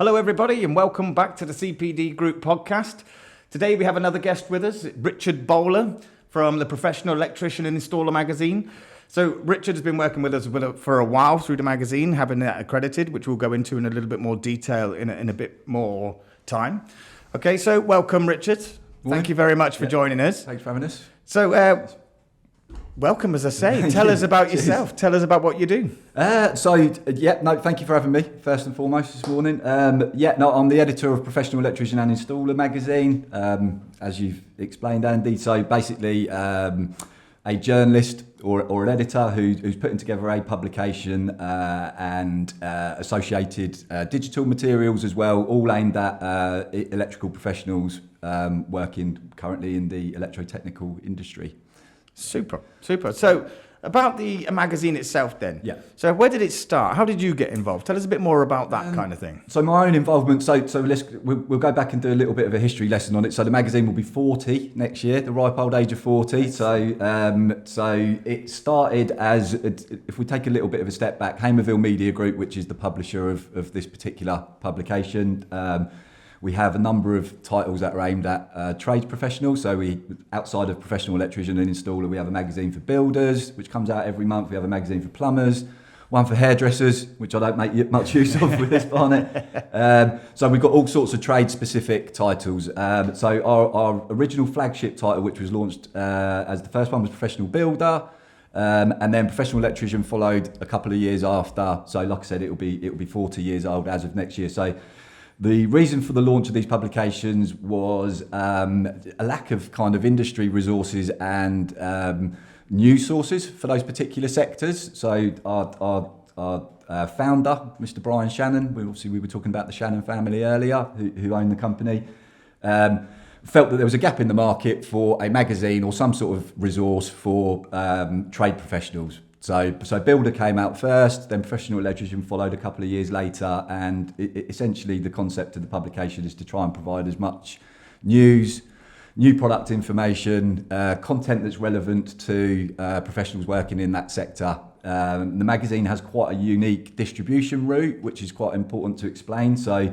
Hello everybody and welcome back to the CPD Group podcast. Today we have another guest with us, Richard Bowler from the Professional Electrician and Installer magazine. So Richard has been working with us for a while through the magazine, having that accredited, which we'll go into in a little bit more detail in a bit more time. Okay, so welcome Richard. Thank you very much for joining us. Thanks for having us. So welcome, as I say. Tell us about yourself. Tell us about what you do. Thank you for having me, first and foremost, this morning. I'm the editor of Professional Electrician and Installer magazine, as you've explained, Andy. So basically, a journalist or an editor who's putting together a publication and associated digital materials as well, all aimed at electrical professionals working currently in the electrotechnical industry. Super. So about the magazine itself then. Yeah. So where did it start? How did you get involved? Tell us a bit more about that kind of thing. So my own involvement, we'll go back and do a little bit of a history lesson on it. So the magazine will be 40 next year, the ripe old age of 40. So it started as, if we take a little bit of a step back, Hamerville Media Group, which is the publisher of this particular publication. We have a number of titles that are aimed at trade professionals. So outside of Professional Electrician and Installer, we have a magazine for builders, which comes out every month. We have a magazine for plumbers, one for hairdressers, which I don't make much use of with this Barnet. So we've got all sorts of trade-specific titles. So our original flagship title, which was launched as the first one, was Professional Builder. And then Professional Electrician followed a couple of years after. So like I said, it'll be 40 years old as of next year. So the reason for the launch of these publications was a lack of kind of industry resources and news sources for those particular sectors. So our founder, Mr. Brian Shannon, we were talking about the Shannon family earlier, who own the company, felt that there was a gap in the market for a magazine or some sort of resource for trade professionals. So Builder came out first, then Professional Electrician followed a couple of years later, and essentially the concept of the publication is to try and provide as much news, new product information, content that's relevant to professionals working in that sector. The magazine has quite a unique distribution route, which is quite important to explain. So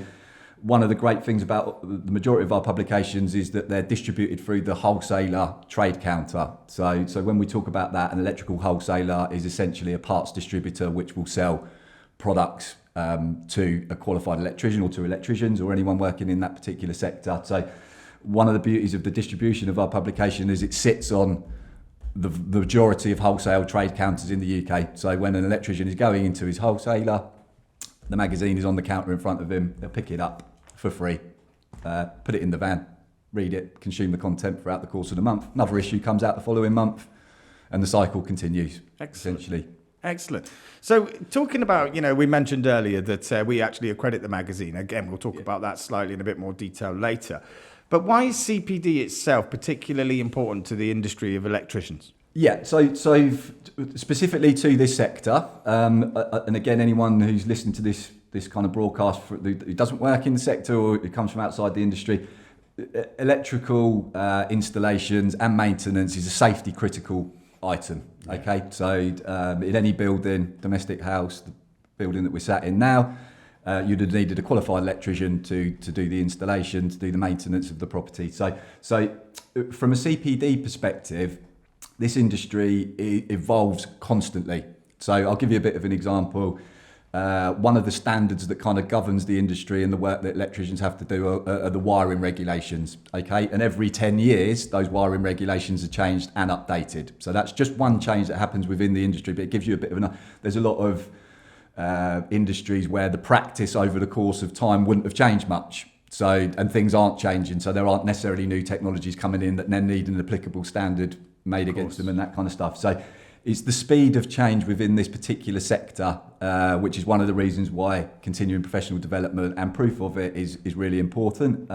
one of the great things about the majority of our publications is that they're distributed through the wholesaler trade counter. So when we talk about that, an electrical wholesaler is essentially a parts distributor which will sell products to a qualified electrician or to electricians or anyone working in that particular sector. So one of the beauties of the distribution of our publication is it sits on the majority of wholesale trade counters in the UK. So when an electrician is going into his wholesaler, the magazine is on the counter in front of him. They'll pick it up for free, put it in the van, read it, consume the content throughout the course of the month. Another issue comes out the following month, and the cycle continues, essentially. Excellent. So talking about, we mentioned earlier that we actually accredit the magazine. Again, we'll talk about that slightly in a bit more detail later. But why is CPD itself particularly important to the industry of electricians? Yeah, so specifically to this sector, and again, anyone who's listened to this kind of broadcast who doesn't work in the sector or who comes from outside the industry, electrical installations and maintenance is a safety critical item. Okay, so in any building, domestic house, the building that we're sat in now, you'd have needed a qualified electrician to do the installation, to do the maintenance of the property. So from a CPD perspective, this industry evolves constantly. So I'll give you a bit of an example. One of the standards that kind of governs the industry and the work that electricians have to do are the wiring regulations. Okay, and every 10 years, those wiring regulations are changed and updated. So that's just one change that happens within the industry, but it gives you a bit of there's a lot of industries where the practice over the course of time wouldn't have changed much. And things aren't changing. So there aren't necessarily new technologies coming in that then need an applicable standard made against them and that kind of stuff. So it's the speed of change within this particular sector, which is one of the reasons why continuing professional development and proof of it is really important.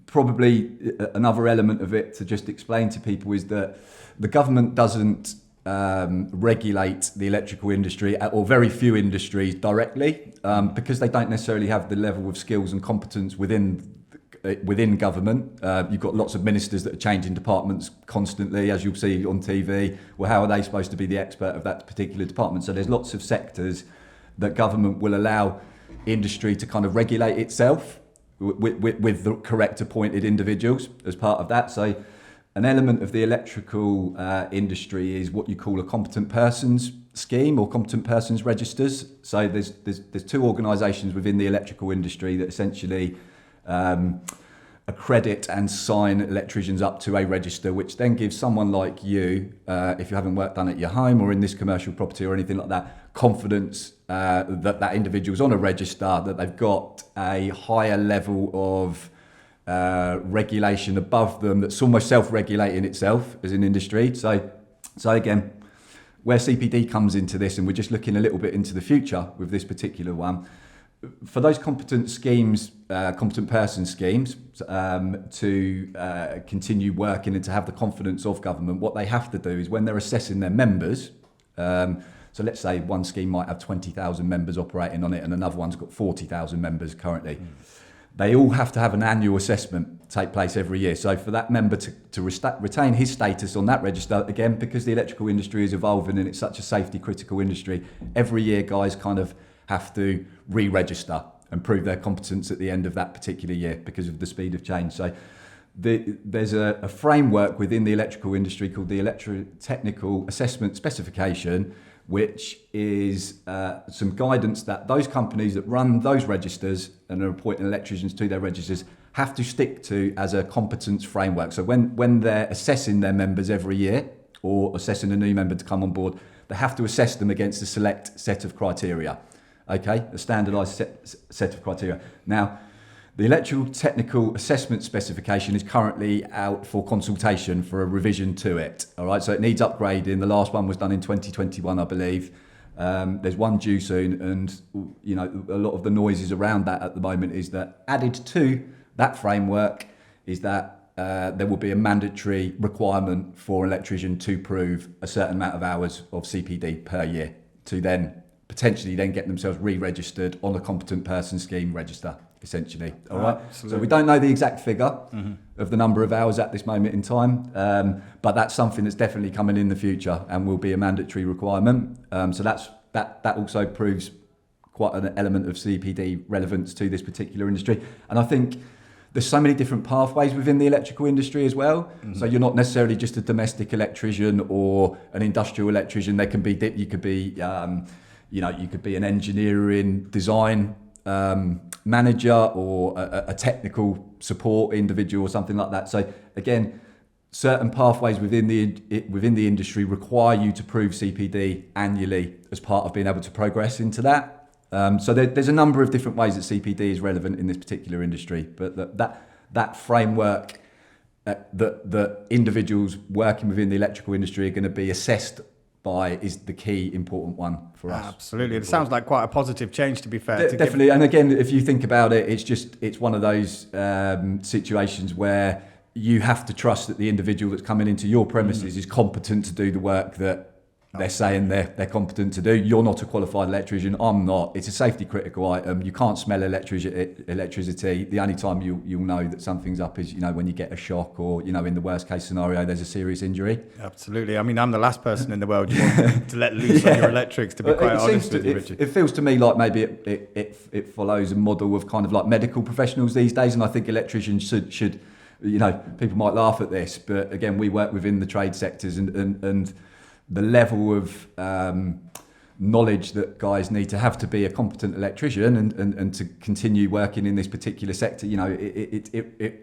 Probably another element of it to just explain to people is that the government doesn't regulate the electrical industry or very few industries directly because they don't necessarily have the level of skills and competence within government. You've got lots of ministers that are changing departments constantly, as you'll see on TV. Well, how are they supposed to be the expert of that particular department? So there's lots of sectors that government will allow industry to kind of regulate itself with the correct appointed individuals as part of that. So an element of the electrical industry is what you call a competent persons scheme or competent persons registers. So there's two organisations within the electrical industry that essentially accredit and sign electricians up to a register, which then gives someone like you, if you haven't worked done at your home or in this commercial property or anything like that, confidence that individual's on a register, that they've got a higher level of regulation above them that's almost self-regulating itself as an industry. So again, where CPD comes into this, and we're just looking a little bit into the future with this particular one, for those competent schemes, competent person schemes, to continue working and to have the confidence of government, what they have to do is when they're assessing their members, so let's say one scheme might have 20,000 members operating on it and another one's got 40,000 members currently. They all have to have an annual assessment take place every year. So for that member to retain his status on that register, again, because the electrical industry is evolving and it's such a safety critical industry, every year guys kind of have to re-register and prove their competence at the end of that particular year because of the speed of change. So there's a framework within the electrical industry called the Electrotechnical Assessment Specification, which is some guidance that those companies that run those registers and are appointing electricians to their registers have to stick to as a competence framework. So when they're assessing their members every year or assessing a new member to come on board, they have to assess them against a select set of criteria. Okay, a standardised set of criteria. Now, the Electrical Technical Assessment Specification is currently out for consultation for a revision to it. All right, so it needs upgrading. The last one was done in 2021, I believe. There's one due soon, and you know a lot of the noises around that at the moment is that added to that framework is that there will be a mandatory requirement for an electrician to prove a certain amount of hours of CPD per year to then potentially then get themselves re-registered on a competent person scheme register, essentially. All right. Absolutely. So we don't know the exact figure of the number of hours at this moment in time, but that's something that's definitely coming in the future and will be a mandatory requirement. So that also proves quite an element of CPD relevance to this particular industry. And I think there's so many different pathways within the electrical industry as well. So you're not necessarily just a domestic electrician or an industrial electrician. There can be you could be you could be an engineering design manager or a technical support individual or something like that. So again, certain pathways within the industry require you to prove CPD annually as part of being able to progress into that. So there's a number of different ways that CPD is relevant in this particular industry, but that framework that individuals working within the electrical industry are going to be assessed by is the key important one for us. Absolutely. It sounds like quite a positive change, to be fair. Definitely. And again, if you think about it, it's one of those situations where you have to trust that the individual that's coming into your premises is competent to do the work that they're saying they're competent to do. You're not a qualified electrician. I'm not. It's a safety critical item. You can't smell electricity. The only time you'll know that something's up is, when you get a shock or, in the worst case scenario, there's a serious injury. Absolutely. I mean, I'm the last person in the world you want to let loose on your electrics, to be quite honest with you, Richard. It feels to me like maybe it follows a model of kind of like medical professionals these days. And I think electricians should people might laugh at this, but again, we work within the trade sectors and the level of knowledge that guys need to have to be a competent electrician and to continue working in this particular sector, it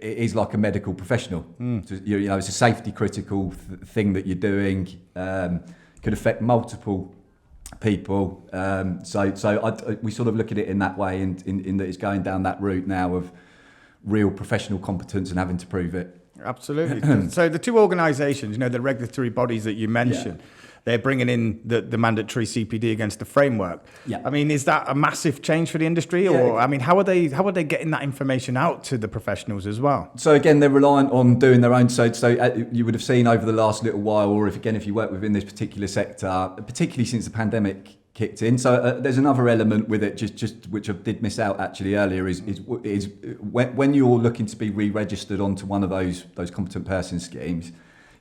is like a medical professional. It's a safety critical thing that you're doing, could affect multiple people. So we sort of look at it in that way, in that it's going down that route now of real professional competence and having to prove it. Absolutely. So the two organisations, the regulatory bodies that you mentioned, they're bringing in the mandatory CPD against the framework. Yeah. I mean, is that a massive change for the industry, or I mean, how are they getting that information out to the professionals as well? So again, they're reliant on doing their own. So you would have seen over the last little while, or if you work within this particular sector, particularly since the pandemic kicked in. So there's another element with it, just which I did miss out actually earlier, is when you're looking to be re-registered onto one of those competent person schemes,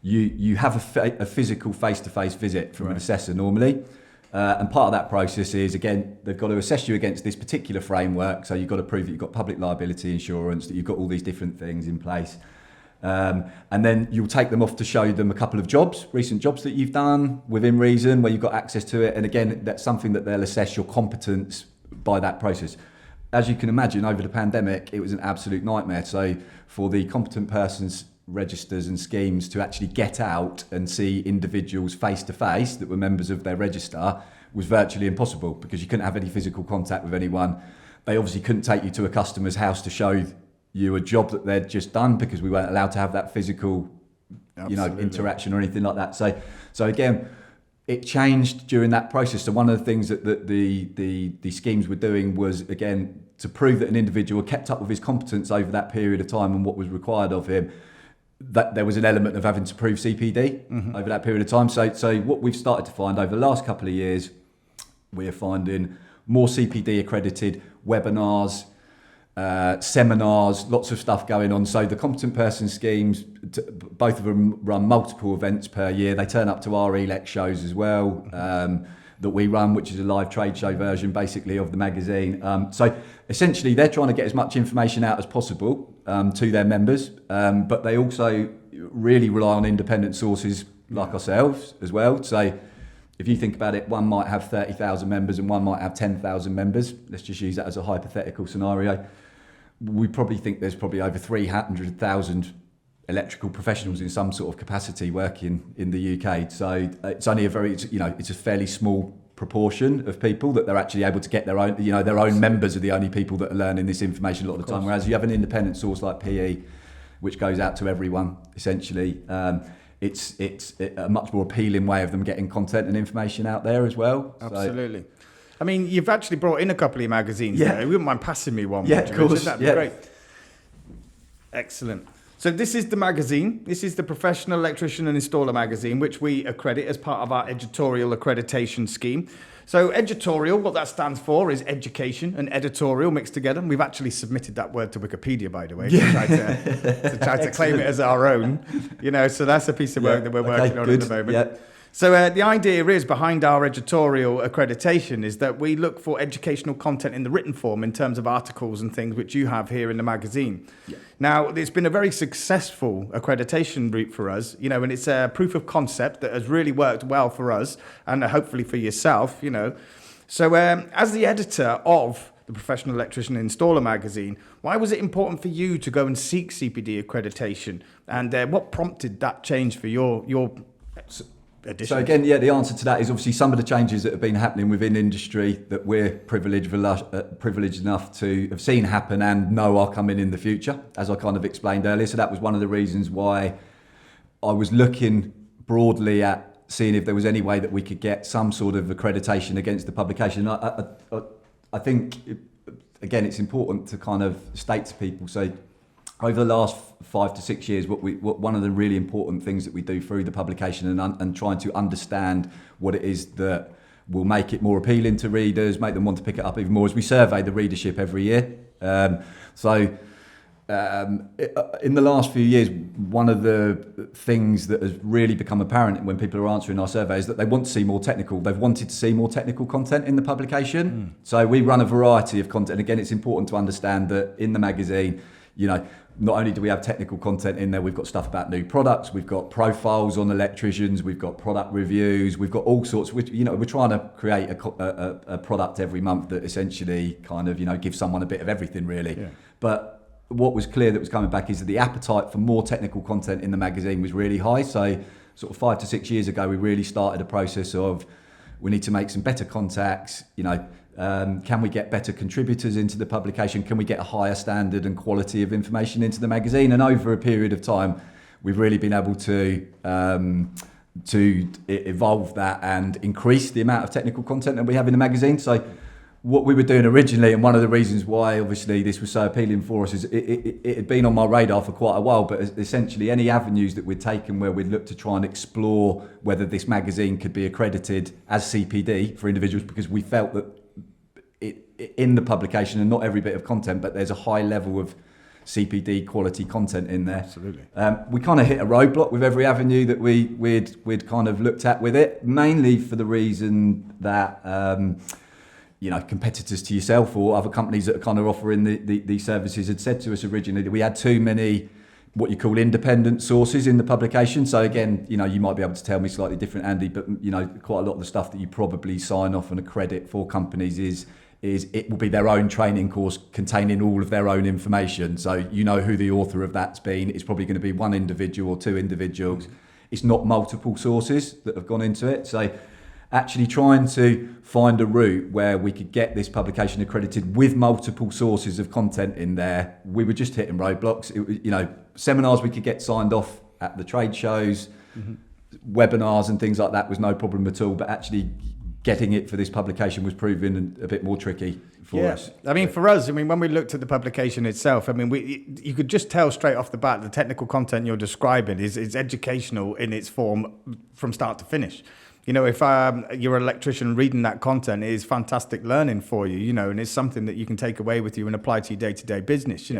you have a physical face-to-face visit from an assessor normally. And part of that process is, again, they've got to assess you against this particular framework. So you've got to prove that you've got public liability insurance, that you've got all these different things in place. And then you'll take them off to show them a couple of jobs, recent jobs that you've done within reason, where you've got access to it. And again, that's something that they'll assess your competence by that process. As you can imagine, over the pandemic, it was an absolute nightmare. So for the competent persons registers and schemes to actually get out and see individuals face to face that were members of their register was virtually impossible, because you couldn't have any physical contact with anyone. They obviously couldn't take you to a customer's house to show you a job that they'd just done, because we weren't allowed to have that physical, interaction or anything like that. So again, it changed during that process. So one of the things that the schemes were doing was, again, to prove that an individual kept up with his competence over that period of time and what was required of him, that there was an element of having to prove CPD over that period of time. So what we've started to find over the last couple of years, we're finding more CPD accredited webinars, seminars, lots of stuff going on. So the competent person schemes, both of them run multiple events per year. They turn up to our elect shows as well, that we run, which is a live trade show version basically of the magazine. So essentially they're trying to get as much information out as possible to their members, but they also really rely on independent sources like ourselves as well. So if you think about it, one might have 30,000 members and one might have 10,000 members. Let's just use that as a hypothetical scenario. We probably think there's probably over 300,000 electrical professionals in some sort of capacity working in the UK. So it's only it's a fairly small proportion of people that they're actually able to get their own members are the only people that are learning this information a lot of the time. Whereas you have an independent source like PE, which goes out to everyone essentially. It's a much more appealing way of them getting content and information out there as well. Absolutely. So, I mean, you've actually brought in a couple of magazines. Yeah. There. You wouldn't mind passing me one? Yeah, of course. That'd be great. Excellent. So this is the magazine. This is the Professional Electrician and Installer magazine, which we accredit as part of our Edutorial Accreditation scheme. So editorial, what that stands for is education and editorial mixed together. And we've actually submitted that word to Wikipedia, by the way, to try to claim it as our own. So that's a piece of work that we're working on at the moment. Yeah. So the idea is behind our editorial accreditation is that we look for educational content in the written form in terms of articles and things which you have here in the magazine. Yeah. Now, it's been a very successful accreditation route for us, and it's a proof of concept that has really worked well for us and hopefully for yourself, So as the editor of the Professional Electrician and Installer magazine, why was it important for you to go and seek CPD accreditation? And what prompted that change for your edition? So again, the answer to that is obviously some of the changes that have been happening within industry that we're privileged enough to have seen happen and know are coming in the future, as I kind of explained earlier. So that was one of the reasons why I was looking broadly at seeing if there was any way that we could get some sort of accreditation against the publication. I think, again, it's important to kind of state to people, so over the last 5 to 6 years, one of the really important things that we do through the publication and trying to understand what it is that will make it more appealing to readers, make them want to pick it up even more, is we survey the readership every year. In the last few years, one of the things that has really become apparent when people are answering our survey is that they want to see more technical. They've wanted to see more technical content in the publication. So we run a variety of content. Again, it's important to understand that in the magazine, not only do we have technical content in there, we've got stuff about new products, we've got profiles on electricians, we've got product reviews, we've got all sorts. We're trying to create a product every month that essentially kind of gives someone a bit of everything really. Yeah. But what was clear that was coming back is that the appetite for more technical content in the magazine was really high. So sort of 5 to 6 years ago, we really started a process of we need to make some better contacts. Can we get better contributors into the publication? Can we get a higher standard and quality of information into the magazine? And over a period of time, we've really been able to evolve that and increase the amount of technical content that we have in the magazine. So what we were doing originally, and one of the reasons why obviously this was so appealing for us, is it had been on my radar for quite a while, but essentially any avenues that we'd taken where we'd look to try and explore whether this magazine could be accredited as CPD for individuals, because we felt that in the publication, and not every bit of content, but there's a high level of CPD quality content in there. Absolutely. We kind of hit a roadblock with every avenue that we'd kind of looked at with it, mainly for the reason that competitors to yourself or other companies that are kind of offering these services had said to us originally that we had too many what you call independent sources in the publication. So again, you might be able to tell me slightly different, Andy, but quite a lot of the stuff that you probably sign off and accredit for companies is it will be their own training course containing all of their own information. So who the author of that's been. It's probably going to be one individual or two individuals. It's not multiple sources that have gone into it. So actually trying to find a route where we could get this publication accredited with multiple sources of content in there, we were just hitting roadblocks. Seminars we could get signed off at the trade shows, webinars and things like that was no problem at all, but actually getting it for this publication was proving a bit more tricky for us. I mean, for us, when we looked at the publication itself, you could just tell straight off the bat the technical content you're describing is educational in its form from start to finish. If you're an electrician, reading that content is fantastic learning for you, and it's something that you can take away with you and apply to your day-to-day business,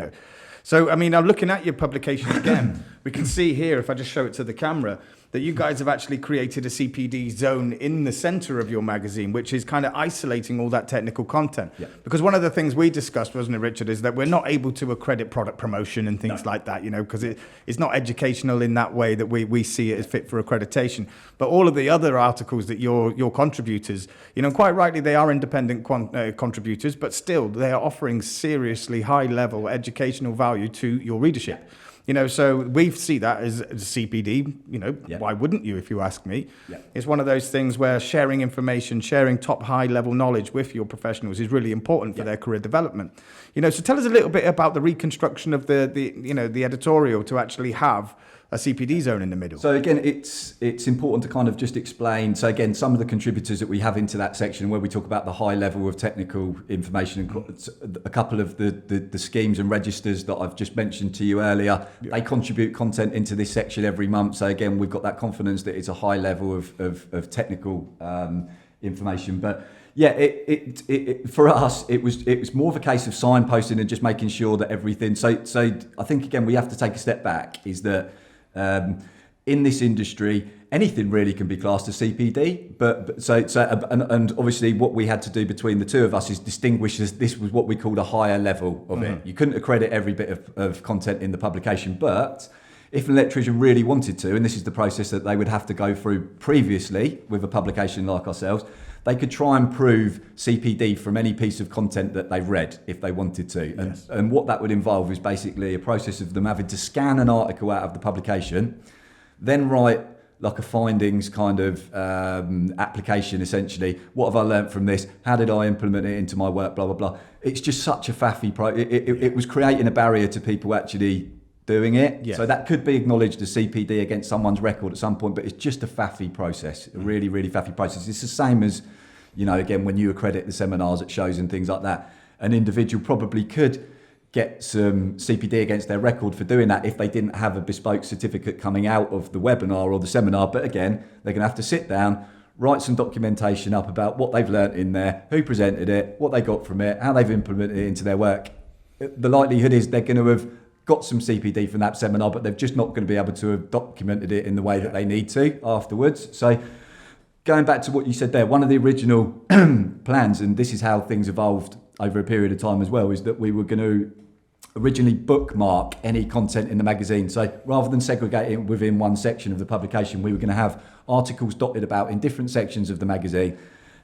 So, I'm looking at your publication again. We can see here, if I just show it to the camera, that you guys have actually created a CPD zone in the center of your magazine, which is kind of isolating all that technical content. Yeah. Because one of the things we discussed, wasn't it, Richard, is that we're not able to accredit product promotion and things like that, because it's not educational in that way that we see it as fit for accreditation. But all of the other articles that your contributors, quite rightly, they are independent contributors, but still they are offering seriously high-level educational value to your readership. So we see that as CPD, Why wouldn't you, if you ask me? Yeah. It's one of those things where sharing information, sharing top high-level knowledge with your professionals is really important for their career development. So tell us a little bit about the reconstruction of the editorial to actually have a CPD zone in the middle. So again, it's important to kind of just explain. So again, some of the contributors that we have into that section where we talk about the high level of technical information, and a couple of the schemes and registers that I've just mentioned to you earlier, they contribute content into this section every month. So again, we've got that confidence that it's a high level of technical information. But yeah, it for us, it was more of a case of signposting and just making sure that everything. So I think again, we have to take a step back. Is that in this industry, anything really can be classed as CPD, but and obviously what we had to do between the two of us is distinguish as this was what we called a higher level of it. You couldn't accredit every bit of content in the publication, but if an electrician really wanted to, and this is the process that they would have to go through previously with a publication like ourselves, they could try and prove CPD from any piece of content that they've read if they wanted to. And what that would involve is basically a process of them having to scan an article out of the publication, then write like a findings kind of application essentially. What have I learnt from this? How did I implement it into my work? Blah, blah, blah. It's just such a faffy it was creating a barrier to people actually doing it. So that could be acknowledged as CPD against someone's record at some point, but it's just a faffy process, a really, really faffy process. It's the same as, again, when you accredit the seminars at shows and things like that, an individual probably could get some CPD against their record for doing that if they didn't have a bespoke certificate coming out of the webinar or the seminar. But again, they're going to have to sit down, write some documentation up about what they've learnt in there, who presented it, what they got from it, how they've implemented it into their work. The likelihood is they're going to have got some CPD from that seminar, but they're just not going to be able to have documented it in the way that they need to afterwards. So going back to what you said there, one of the original plans, and this is how things evolved over a period of time as well, is that we were going to originally bookmark any content in the magazine. So rather than segregating it within one section of the publication, we were going to have articles dotted about in different sections of the magazine,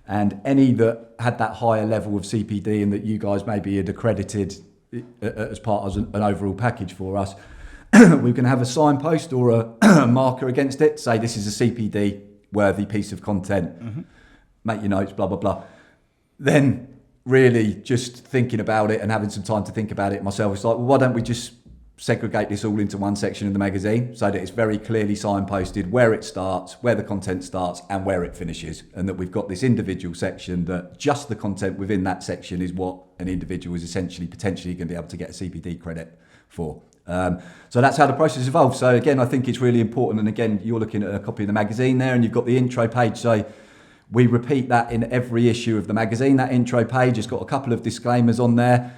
and any that had that higher level of CPD and that you guys maybe had accredited as part of an overall package for us, we can have a signpost or a marker against it, say this is a CPD worthy piece of content, make your notes, blah, blah, blah. Then really just thinking about it and having some time to think about it myself, it's like, well, why don't we just segregate this all into one section of the magazine so that it's very clearly signposted where it starts, where the content starts and where it finishes, and that we've got this individual section that just the content within that section is what an individual is essentially potentially going to be able to get a CPD credit for. So that's how the process evolved. So again, I think it's really important, and again, you're looking at a copy of the magazine there and you've got the intro page. So we repeat that in every issue of the magazine. That intro page has got a couple of disclaimers on there.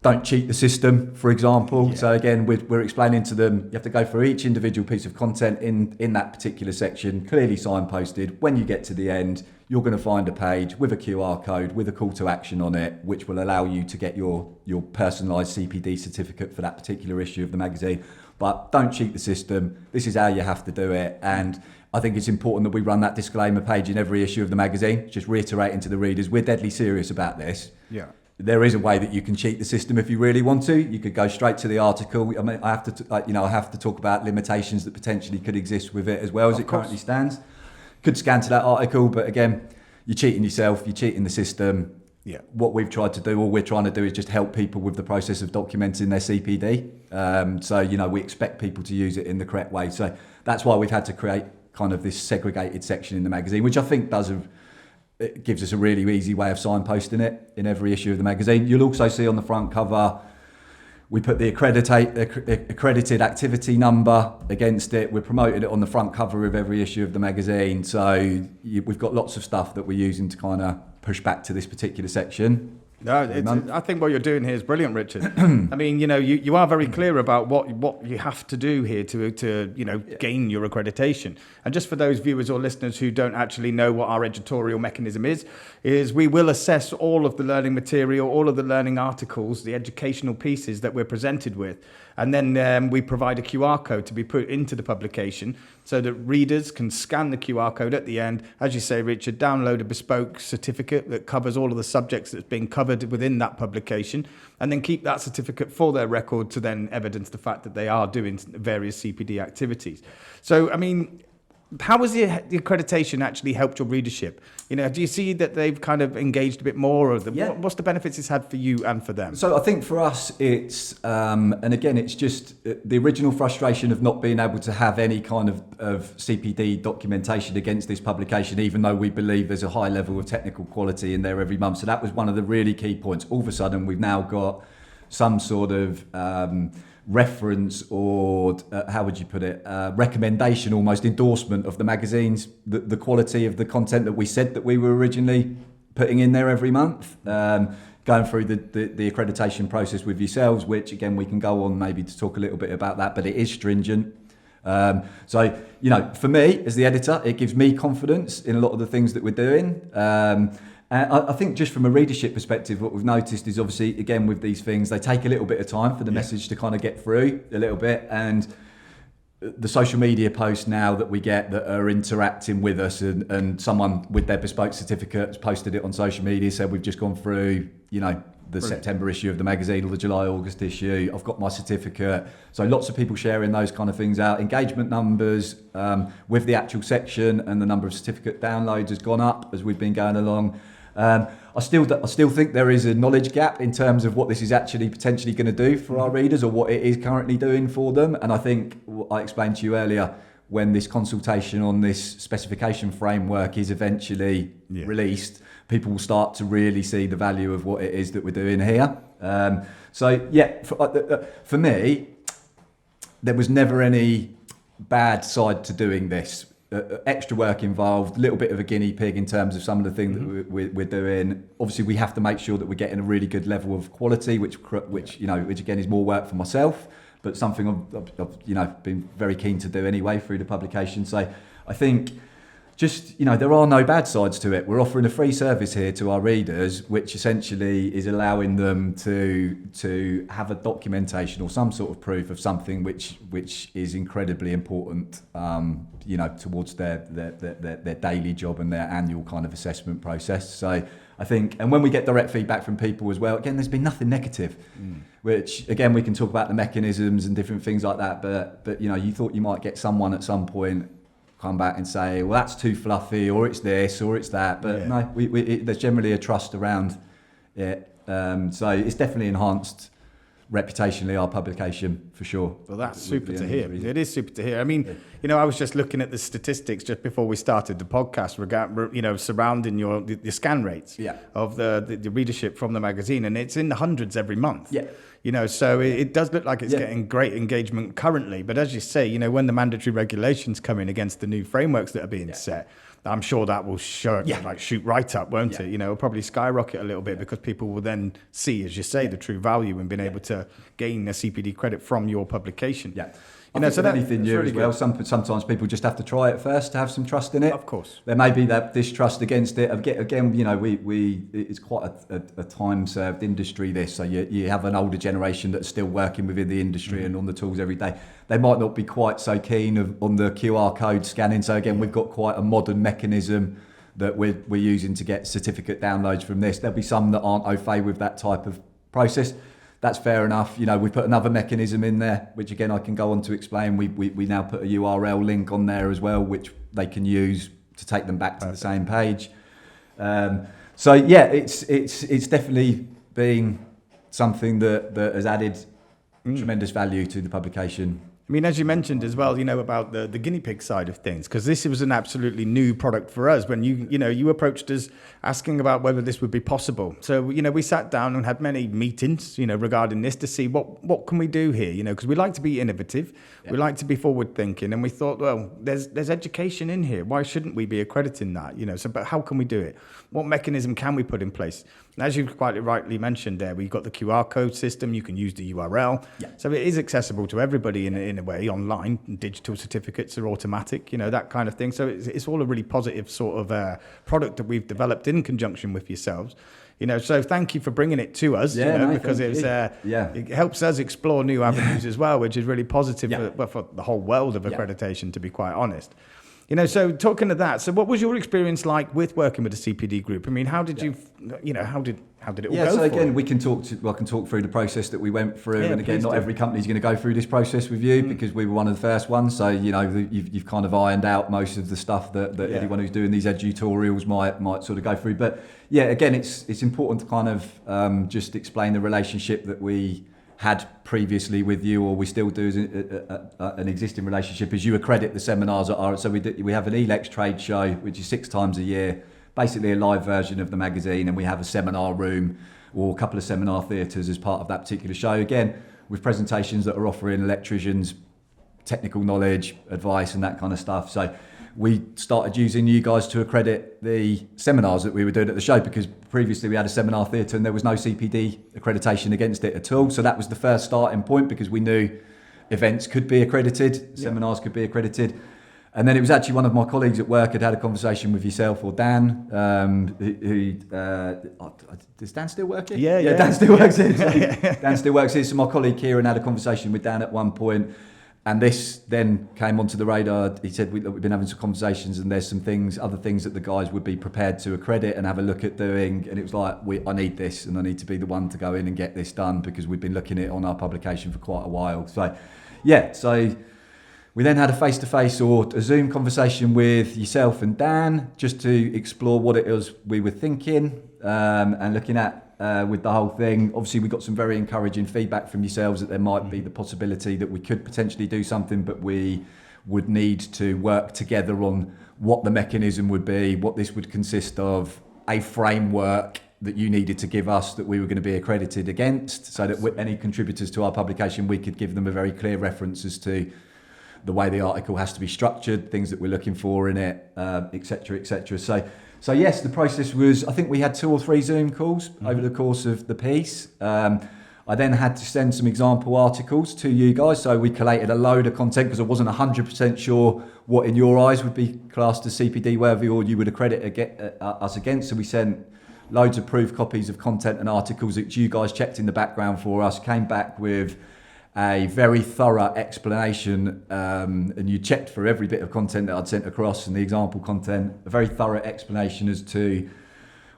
don't cheat the system, for example. So again, we're explaining to them, you have to go through each individual piece of content in that particular section, clearly signposted. When you get to the end, you're going to find a page with a QR code, with a call to action on it, which will allow you to get your personalised CPD certificate for that particular issue of the magazine. But don't cheat the system. This is how you have to do it. And I think it's important that we run that disclaimer page in every issue of the magazine, just reiterating to the readers, we're deadly serious about this. Yeah. There is a way that you can cheat the system if you really want to. You could go straight to the article. I mean, I have to talk about limitations that potentially could exist with it as well as it currently stands. Could scan to that article, but again, you're cheating yourself, you're cheating the system. Yeah. What we've tried to do, all we're trying to do is just help people with the process of documenting their CPD. So, we expect people to use it in the correct way. So that's why we've had to create kind of this segregated section in the magazine, which I think it gives us a really easy way of signposting it in every issue of the magazine. You'll also see on the front cover, we put the accredited activity number against it. We're promoting it on the front cover of every issue of the magazine. So we've got lots of stuff that we're using to kind of push back to this particular section. No, I think what you're doing here is brilliant, Richard. I mean, you are very clear about what you have to do here to gain your accreditation. And just for those viewers or listeners who don't actually know what our editorial mechanism is we will assess all of the learning material, all of the learning articles, the educational pieces that we're presented with. And then we provide a QR code to be put into the publication so that readers can scan the QR code at the end. As you say, Richard, download a bespoke certificate that covers all of the subjects that's being covered within that publication, and then keep that certificate for their record to then evidence the fact that they are doing various CPD activities. So, I mean, how has the accreditation actually helped your readership? Do you see that they've kind of engaged a bit more? Or what's the benefits it's had for you and for them? So I think for us, it's, and again, it's just the original frustration of not being able to have any kind of CPD documentation against this publication, even though we believe there's a high level of technical quality in there every month. So that was one of the really key points. All of a sudden, we've now got some sort of reference or how would you put it, recommendation, almost endorsement of the magazines, the quality of the content that we said that we were originally putting in there every month, going through the accreditation process with yourselves, which again we can go on maybe to talk a little bit about that, but it is stringent. So for me as the editor, it gives me confidence in a lot of the things that we're doing. I think just from a readership perspective, what we've noticed is obviously, again, with these things, they take a little bit of time for the message to kind of get through a little bit. And the social media posts now that we get that are interacting with us and someone with their bespoke certificate has posted it on social media, said we've just gone through, the September issue of the magazine or the July, August issue. I've got my certificate. So lots of people sharing those kind of things out. Engagement numbers with the actual section and the number of certificate downloads has gone up as we've been going along. I still think there is a knowledge gap in terms of what this is actually potentially going to do for our readers or what it is currently doing for them. And I think I explained to you earlier, when this consultation on this specification framework is eventually released, people will start to really see the value of what it is that we're doing here. For me, there was never any bad side to doing this. Extra work involved, a little bit of a guinea pig in terms of some of the things that we're doing. Obviously, we have to make sure that we're getting a really good level of quality, which again is more work for myself, but something I've been very keen to do anyway through the publication. So I think just, there are no bad sides to it. We're offering a free service here to our readers, which essentially is allowing them to have a documentation or some sort of proof of something which is incredibly important, towards their daily job and their annual kind of assessment process. So I think, and when we get direct feedback from people as well, again, there's been nothing negative, which again, we can talk about the mechanisms and different things like that, but you thought you might get someone at some point come back and say, well, that's too fluffy, or it's this, or it's that. But no, there's generally a trust around it. So it's definitely enhanced reputationally our publication for sure. Well, that's super to hear. It is super to hear. I mean, I was just looking at the statistics just before we started the podcast, surrounding your scan rates of the readership from the magazine, and it's in the hundreds every month. Yeah. So it does look like it's getting great engagement currently. But as you say, when the mandatory regulations come in against the new frameworks that are being set, I'm sure that will shoot right up, won't it? It'll probably skyrocket a little bit because people will then see, as you say, the true value in being able to gain a CPD credit from your publication. Yeah. So anything new really as well. Sometimes people just have to try it first to have some trust in it. Of course, there may be that distrust against it. Again, it's quite a time-served industry. This, so you have an older generation that's still working within the industry and on the tools every day. They might not be quite so keen on the QR code scanning. So again, we've got quite a modern mechanism that we're using to get certificate downloads from this. There'll be some that aren't au fait with that type of process. That's fair enough. We put another mechanism in there, which again I can go on to explain. We now put a URL link on there as well, which they can use to take them back to the same page. It's definitely been something that has added tremendous value to the publication. I mean, as you mentioned as well, about the guinea pig side of things, because this was an absolutely new product for us when you approached us asking about whether this would be possible. So, we sat down and had many meetings, regarding this to see what can we do here, because we like to be innovative. Yeah. We like to be forward thinking. And we thought, well, there's education in here. Why shouldn't we be accrediting that? But how can we do it? What mechanism can we put in place? And as you quite rightly mentioned there, we've got the QR code system. You can use the URL. Yeah. So it is accessible to everybody in a way online. Digital certificates are automatic, that kind of thing. So it's all a really positive sort of product that we've developed in conjunction with yourselves. So thank you for bringing it to us, because it helps us explore new avenues as well, which is really positive for the whole world of accreditation, to be quite honest. So talking of that, so what was your experience like with working with the CPD Group? I mean, how did you, how did it all go? So again, I can talk through the process that we went through, and again, not every company is going to go through this process with you because we were one of the first ones. So you've kind of ironed out most of the stuff that anyone who's doing these edutorials might sort of go through. But again, it's important to kind of just explain the relationship that we had previously with you, or we still do, as an existing relationship, as you accredit the seminars that are. So we have an Elex trade show, which is 6 times a year, basically a live version of the magazine, and we have a seminar room or a couple of seminar theatres as part of that particular show. Again, with presentations that are offering electricians technical knowledge, advice, and that kind of stuff. So we started using you guys to accredit the seminars that we were doing at the show, because previously we had a seminar theatre and there was no CPD accreditation against it at all. So that was the first starting point, because we knew events could be accredited, seminars could be accredited. And then it was actually one of my colleagues at work had a conversation with yourself or Dan, does Dan still work here? Yeah, Dan still works here. Dan still works here. So my colleague Kieran had a conversation with Dan at one point. And this then came onto the radar. He said, we've been having some conversations, and there's some other things that the guys would be prepared to accredit and have a look at doing. And it was like, I need this, and I need to be the one to go in and get this done, because we've been looking at it on our publication for quite a while. So we then had a face-to-face or a Zoom conversation with yourself and Dan, just to explore what it was we were thinking and looking at. With the whole thing, obviously we got some very encouraging feedback from yourselves that there might be the possibility that we could potentially do something, but we would need to work together on what the mechanism would be, what this would consist of, a framework that you needed to give us that we were going to be accredited against, so that any contributors to our publication, we could give them a very clear reference as to the way the article has to be structured, things that we're looking for in it, etc., etc. So yes, the process was, I think we had 2 or 3 Zoom calls over the course of the piece. I then had to send some example articles to you guys. So we collated a load of content, because I wasn't 100% sure what in your eyes would be classed as CPD worthy or you would accredit us against. So we sent loads of proof copies of content and articles that you guys checked in the background for us, came back with a very thorough explanation, and you checked for every bit of content that I'd sent across and the example content, a very thorough explanation as to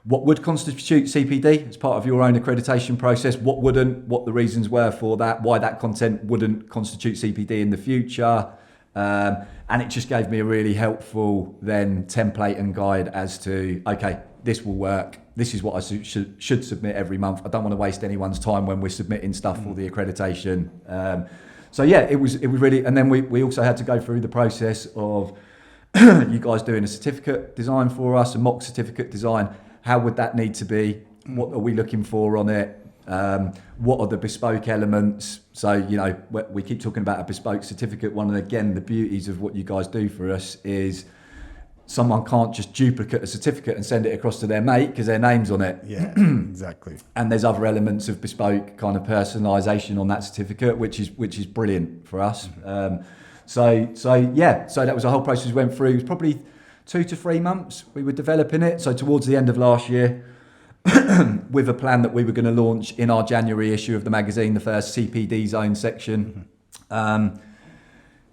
what would constitute CPD as part of your own accreditation process, what wouldn't, what the reasons were for that, why that content wouldn't constitute CPD in the future. And it just gave me a really helpful then template and guide as to, okay, this will work. This is what I should submit every month. I don't want to waste anyone's time when we're submitting stuff for the accreditation. It was really, and then we also had to go through the process of you guys doing a certificate design for us, a mock certificate design. How would that need to be? What are we looking for on it? What are the bespoke elements? So, we keep talking about a bespoke certificate. One of, again, the beauties of what you guys do for us is someone can't just duplicate a certificate and send it across to their mate because their name's on it. Yeah, exactly. And there's other elements of bespoke kind of personalisation on that certificate, which is brilliant for us. So that was a whole process we went through. It was probably 2 to 3 months we were developing it. So towards the end of last year, with a plan that we were going to launch in our January issue of the magazine, the first CPD zone section.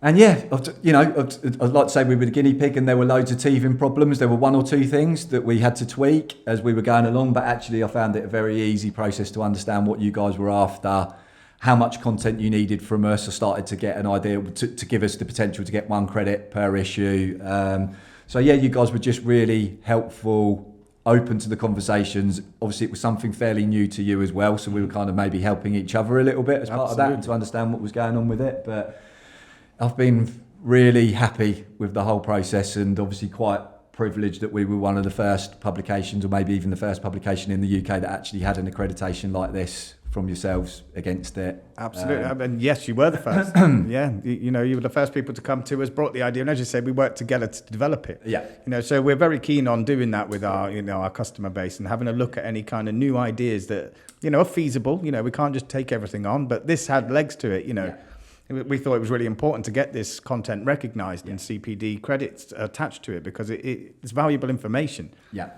And yeah, I'd like to say we were the guinea pig and there were loads of teething problems. There were 1 or 2 things that we had to tweak as we were going along, but actually I found it a very easy process to understand what you guys were after, how much content you needed from us. I started to get an idea to give us the potential to get 1 credit per issue. So yeah, you guys were just really helpful, open to the conversations. Obviously it was something fairly new to you as well, so we were kind of maybe helping each other a little bit as part of that and to understand what was going on with it. But I've been really happy with the whole process and obviously quite privileged that we were one of the first publications, or maybe even the first publication in the UK that actually had an accreditation like this from yourselves against it. Absolutely. And yes, you were the first. Yeah, you were the first people to come to us, brought the idea, and as you said, we worked together to develop it. Yeah. So we're very keen on doing that with our, our customer base and having a look at any kind of new ideas that, are feasible. We can't just take everything on, but this had legs to it, Yeah. We thought it was really important to get this content recognised and CPD credits attached to it because it's valuable information. Yeah.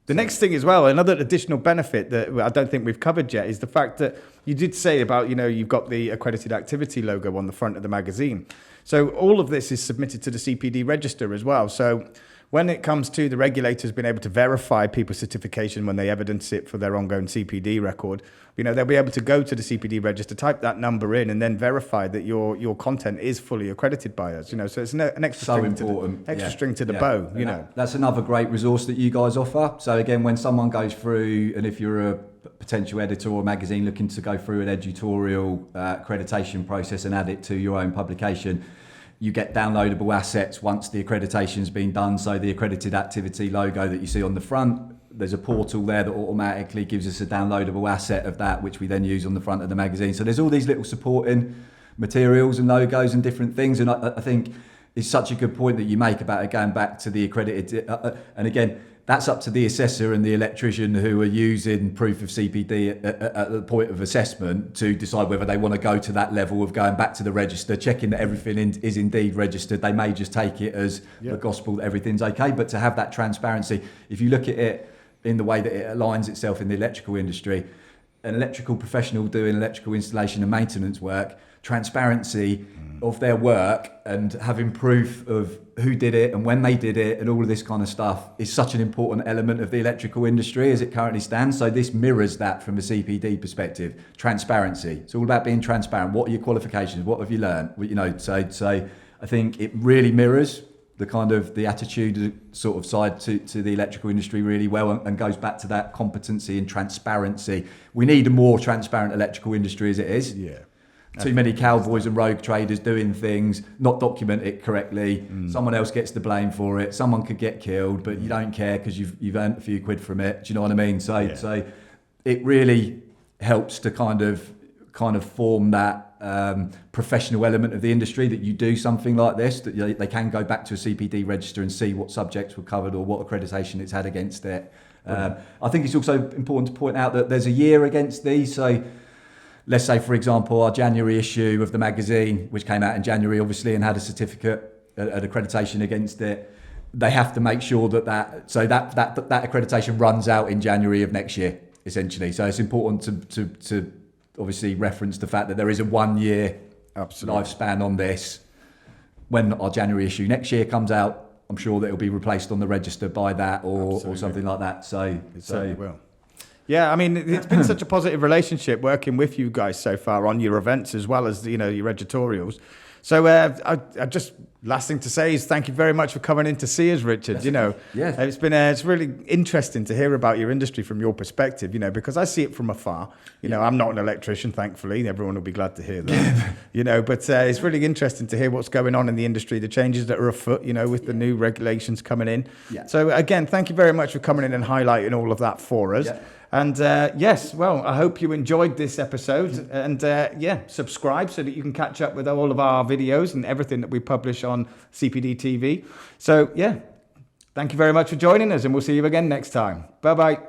The next thing as well, another additional benefit that I don't think we've covered yet is the fact that you did say about, you've got the accredited activity logo on the front of the magazine. So all of this is submitted to the CPD register as well. So when it comes to the regulators being able to verify people's certification when they evidence it for their ongoing CPD record, they'll be able to go to the CPD register, type that number in, and then verify that your content is fully accredited by us. So it's an extra string to the bow. That's another great resource that you guys offer. So again, when someone goes through, and if you're a potential editor or magazine looking to go through an editorial accreditation process and add it to your own publication, you get downloadable assets once the accreditation's been done. So the accredited activity logo that you see on the front, there's a portal there that automatically gives us a downloadable asset of that, which we then use on the front of the magazine. So there's all these little supporting materials and logos and different things. And I think it's such a good point that you make about it going back to the accredited. And again, that's up to the assessor and the electrician who are using proof of CPD at the point of assessment to decide whether they want to go to that level of going back to the register, checking that everything is indeed registered. They may just take it as the gospel that everything's okay, but to have that transparency, if you look at it in the way that it aligns itself in the electrical industry, an electrical professional doing electrical installation and maintenance work, transparency of their work and having proof of who did it and when they did it and all of this kind of stuff is such an important element of the electrical industry as it currently stands. So this mirrors that from a CPD perspective. Transparency. It's all about being transparent. What are your qualifications? What have you learned? So I think it really mirrors the kind of the attitude sort of side to the electrical industry really well and goes back to that competency and transparency. We need a more transparent electrical industry as it is. Yeah. Too many cowboys and rogue traders doing things, not document it correctly. Someone else gets the blame for it. Someone could get killed, but you don't care because you've earned a few quid from it. Do you know what I mean? So it really helps to kind of form that professional element of the industry that you do something like this, that they can go back to a CPD register and see what subjects were covered or what accreditation it's had against it. I think it's also important to point out that there's a year against these. So let's say, for example, our January issue of the magazine, which came out in January, obviously, and had a certificate, an accreditation against it. They have to make sure that accreditation runs out in January of next year, essentially. So it's important to obviously reference the fact that there is a 1 year lifespan on this. When our January issue next year comes out, I'm sure that it'll be replaced on the register by that or something like that. So it certainly will. Yeah, I mean, it's been such a positive relationship working with you guys so far on your events as well as, your editorials. So I just last thing to say is thank you very much for coming in to see us, Richard. It's really interesting to hear about your industry from your perspective, because I see it from afar. I'm not an electrician, thankfully. Everyone will be glad to hear that. But it's really interesting to hear what's going on in the industry, the changes that are afoot, with the new regulations coming in. Yeah. So again, thank you very much for coming in and highlighting all of that for us. And yes, well, I hope you enjoyed this episode. And yeah, subscribe so that you can catch up with all of our videos and everything that we publish on CPD TV. So yeah, thank you very much for joining us, and we'll see you again next time. Bye-bye.